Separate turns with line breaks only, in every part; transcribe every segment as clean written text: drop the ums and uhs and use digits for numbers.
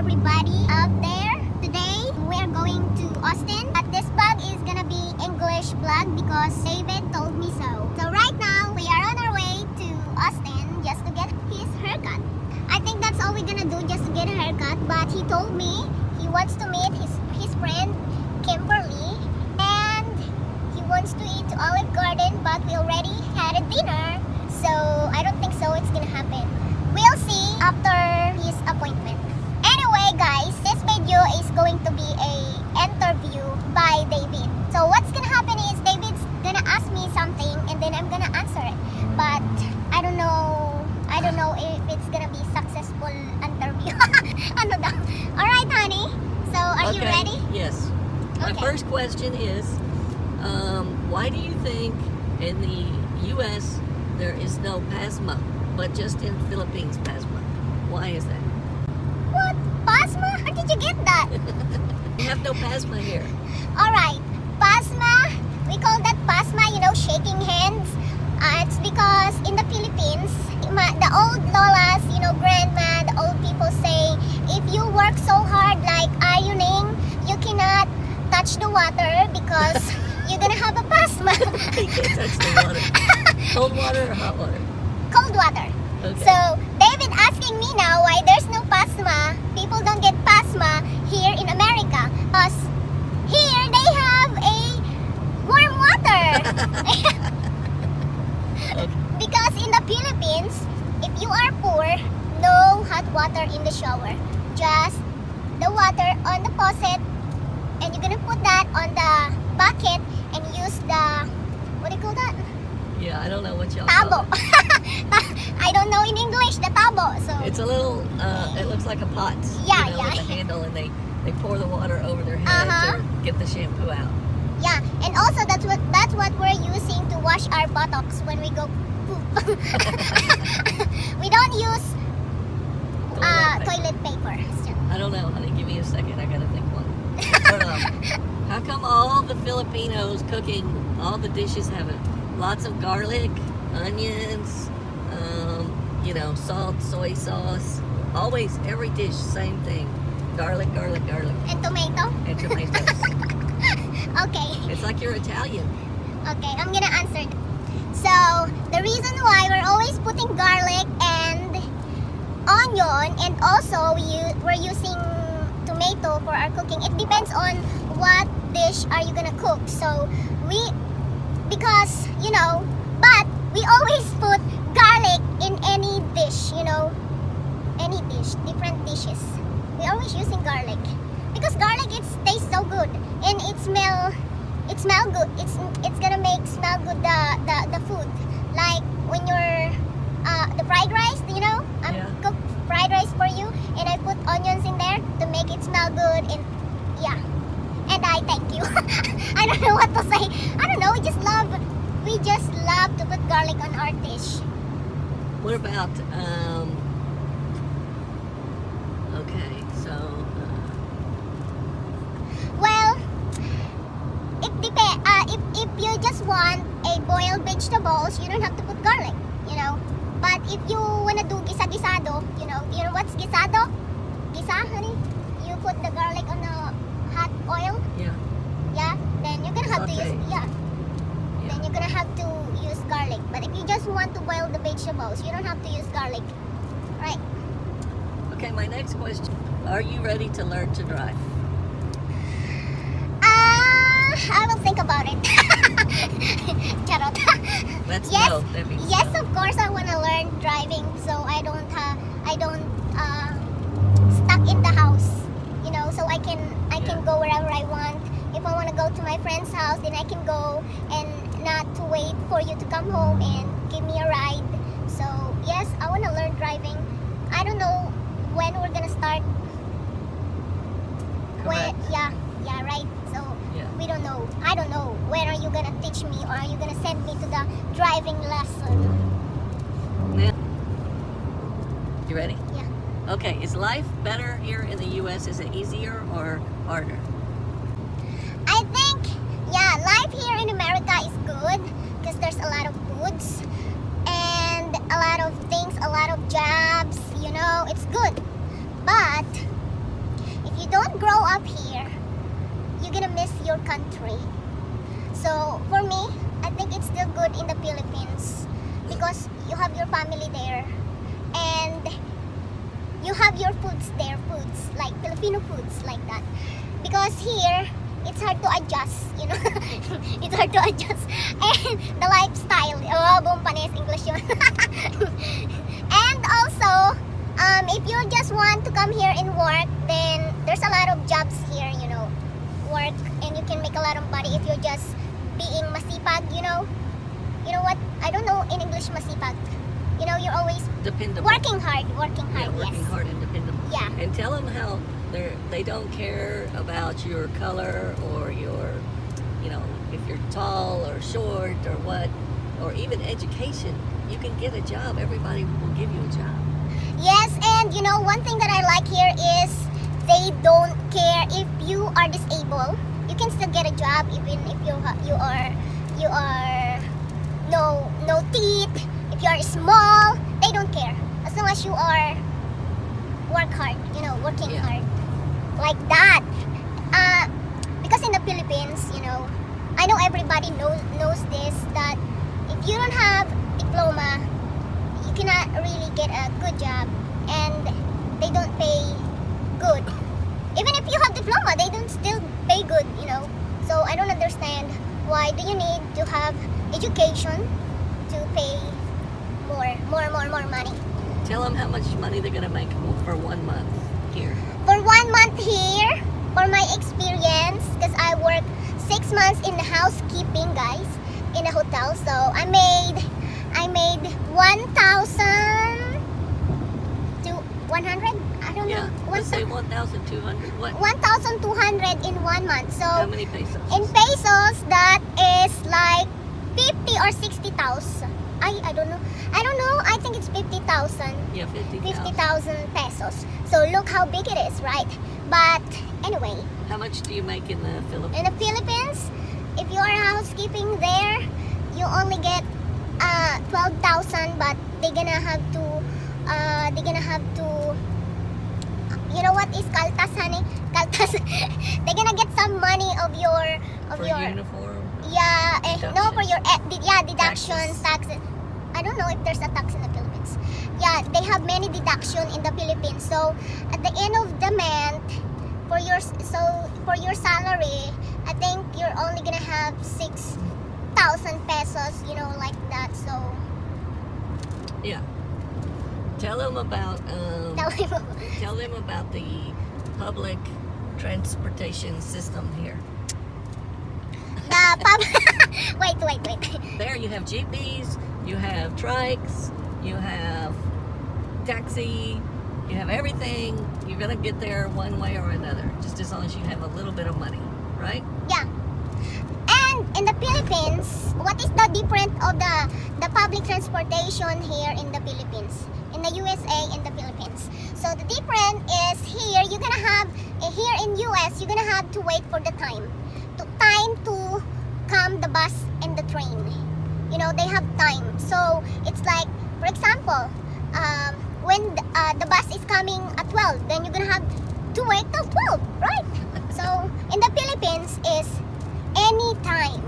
everybody out there. Today we are going to Austin, but this vlog is gonna be English vlog because David told me so. So right now we are on our way to Austin just to get his haircut. I think that's all we're gonna do, just to get a haircut. But he told me he wants to meet his friend Kimberly, and he wants to eat Olive Garden, but we already had a dinner, so I don't think so it's gonna happen. We'll see after his appointment. Anyway guys, this video is going to be a interview by David. So what's gonna happen is David's gonna ask me something and then I'm gonna answer it. But I don't know if it's gonna be successful interview. Ano daw? Alright honey, so are you ready?
Yes. My first question is, why do you think in the U.S. there is no Basma, but just in Philippines Basma? Why is that?
What? Basma? Where did you get that?
We have no Basma here.
Alright, Basma, we call that Basma, shaking hands. It's because in the Philippines, the old lolas, grandma, the old people say, if you work so hard like ironing, you cannot touch the water because you're gonna have a Basma.
You can't touch the water. Cold water or hot water?
Cold water.
Okay.
So, David asking me now why there's no Basma, people don't get Basma here in America. Because here they have a warm water. Because in the Philippines, if you are poor, no hot water in the shower. Just the water on the faucet, and you're gonna put that on the bucket and use the, what do you call that?
Yeah, I don't know what y'all
Tabo.
call it.
I don't know in English, the tabo. So
It's a little, it looks like a pot.
Yeah,
with a handle, and they pour the water over their head to get the shampoo out.
yeah, and also that's what we're using to wash our buttocks when we go poop. We don't use toilet paper.
I don't know, honey. Give me a second. I gotta think one. Hold on. How come all the Filipinos cooking, all the dishes have lots of garlic, onions, salt, soy sauce? Always, every dish, same thing. Garlic, garlic, garlic.
And tomato?
And tomatoes.
Okay.
It's like you're Italian.
Okay, I'm gonna answer. So, the reason why we're always putting garlic and onion, and also we're using tomato for our cooking, it depends on what dish are you gonna cook. So, because, but we always put garlic in any dish, any dish, different dishes. We're always using garlic. Because garlic, tastes so good, and it smell good. It's gonna make smell good the food. Like when you're the fried rice, cook fried rice for you, and I put onions in there to make it smell good, and yeah. And I thank you. I don't know what to say. I don't know. We just love to put garlic on our dish.
What about okay, so
Well, it depends. If you just want a boiled vegetables, you don't have to put garlic, But if you wanna do gisa-gisado, you know what's gisado? Gisa, honey? You put the garlic on the hot oil.
yeah.
Yeah. Then you're gonna have to use
Yeah.
Then you're gonna have to use garlic. But if you just want to boil the vegetables, you don't have to use garlic. Right?
Okay, my next question. Are you ready to learn to drive?
I will think about it. Charot.
That's
Yes,
no. That means
yes,
no.
of course I want to learn driving, so I don't stuck in the house, so I can go wherever I want. If I want to go to my friend's house, then I can go and not to wait for you to come home and give me a ride. So yes, I want to learn driving. I don't know when we're gonna start.
Correct.
Yeah, right. So
Yeah.
we don't know. I don't know. When are you gonna teach me, or are you gonna send me to the driving lesson?
Now, you ready?
Yeah.
Okay, is life better here in the U.S.? Is it easier or harder?
I think, life here in America is good because there's a lot of foods and a lot of things, a lot of jobs, it's good. But don't grow up here, you're gonna miss your country. So for me, I think it's still good in the Philippines because you have your family there and you have your foods there, foods like Filipino foods like that. Because here, it's hard to adjust, you know. It's hard to adjust. And the lifestyle, buong panis English yun. And also, if you just want to come here and work, then there's a lot of jobs here, you know. Work, and you can make a lot of money if you're just being masipag, you know. You know what? I don't know in English masipag. You know, you're always
Dependable.
working hard,
Yeah, working
yes.
hard and dependable.
Yeah.
And tell them how they don't care about your color or your, you know, if you're tall or short or what, or even education. You can get a job. Everybody will give you a job.
Yes, and you know, one thing that I like here is they don't care if you are disabled. You can still get a job even if you are no teeth. If you are small, they don't care as long as you are work hard. You know, working
Yeah.
hard like that. Because in the Philippines, you know, I know everybody knows this, that if you don't have diploma, you cannot really get a good job, and they don't pay good. Even if you have diploma, they don't still pay good, you know. So I don't understand why do you need to have education to pay more money.
Tell them how much money they're going to make for 1 month here.
For 1 month here, for my experience, because I worked 6 months in the housekeeping, guys, in a hotel. So I made 1,000 to 100. I don't
Yeah,
know.
let's say 1,200. What?
1,200 in 1 month. So
How many pesos?
in pesos, that is like 50 or 60,000. I don't know. I think it's 50,000.
Yeah, 50,000.
50,000 pesos. So look how big it is, right? But anyway,
How much do you make in the Philippines?
in the Philippines, if you are housekeeping there, you only get 12,000, but they're gonna have to you know what is kaltas, honey? Kaltas. They're gonna get some money of your
For uniform?
yeah, no, for your deductions,
Taxes.
taxes. I don't know if there's a tax in the Philippines. Yeah, they have many deduction in the Philippines. So at the end of the month, for your salary, I think you're only gonna have 6,000 pesos, you know, like that. So
Yeah. Tell them about tell them about the public transportation system here.
wait.
There you have jeepneys, you have trikes, you have taxi, you have everything. You're gonna get there one way or another, just as long as you have a little bit of money, right?
Yeah. And in the Philippines, what is the difference of the public transportation here in the Philippines? In the USA and the Philippines. So the difference is here you're gonna have here in US you're gonna have to wait for the time to come the bus and the train. You know, they have time. So it's like, for example, when the bus is coming at 12, then you're gonna have to wait till 12, right? So in the Philippines is anytime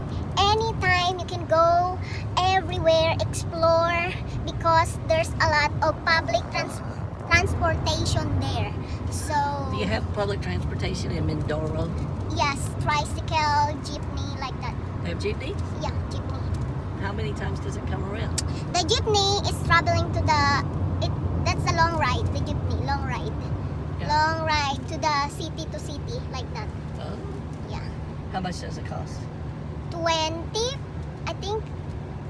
you can go everywhere, explore, because there's a lot of public transportation there. So
Do you have public transportation in Mindoro?
yes, tricycle, jeepney, like that.
They have jeepney?
Yeah, jeepney.
How many times does it come around?
The jeepney is traveling to that's a long ride. The jeepney, long ride.
Yeah.
Long ride to the city to city, like that.
Oh.
Yeah.
How much does it cost?
20, I think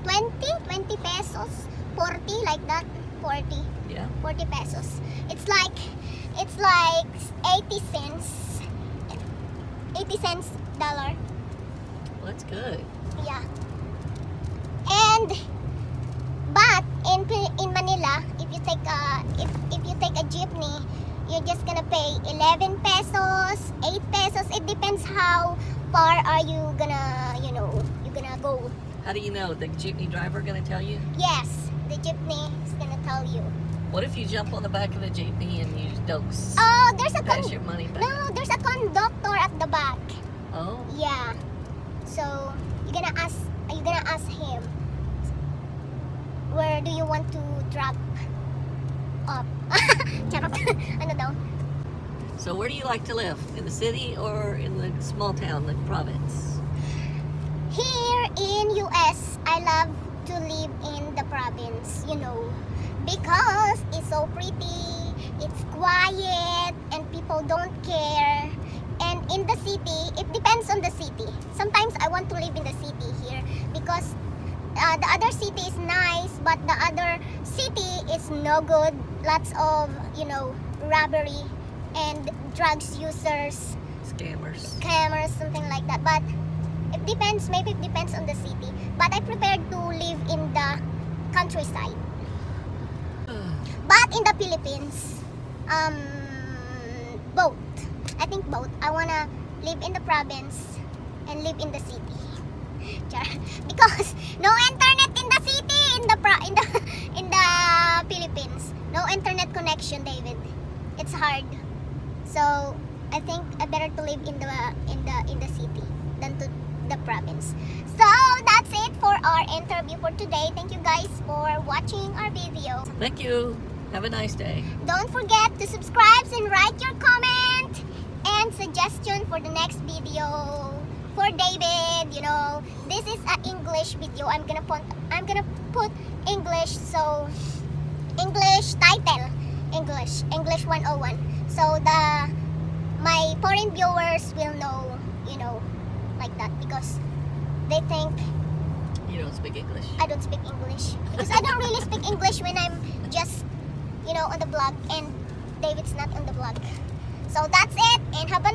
20 pesos, 40, like that. 40
Yeah.
pesos. It's like 80 cents dollar.
Well, that's good.
Yeah. And but in Manila, if you take a jeepney, you're just gonna pay 11 pesos, 8 pesos. It depends how far are you gonna, you're gonna go.
How do you know? The jeepney driver going to tell you?
Yes, the jeepney is gonna tell you.
What if you jump on the back of the JP and you don't
Oh, there's a
pass your money back?
no, there's a conductor at the back.
Oh.
Yeah. So you're gonna ask him, where do you want to drop off? Charot. Ano daw?
So where do you like to live? In the city or in the small town, like province?
Here in US, I love to live in the province, because it's so pretty, it's quiet, and people don't care. And in the city, it depends on the city. Sometimes I want to live in the city here because the other city is nice, but the other city is no good. Lots of, robbery and drugs users, scammers, something like that. But it depends, maybe it depends on the city. But I prefer to live in the countryside. But in the Philippines, both. I think both. I wanna live in the province and live in the city. Because no internet in the city, in the Philippines. No internet connection, David. It's hard. So I think I better to live in the city than to the province. So that's it for our interview for today. Thank you guys for watching our video.
Thank you. Have a nice day.
Don't forget to subscribe and write your comment and suggestion for the next video for David. This is an English video. I'm gonna put English, so English title, English 101. So my foreign viewers will know, like that, because they think
You don't speak English.
I don't speak English, because I don't really speak English when I'm just on the vlog and David's not on the vlog. So that's it, and have a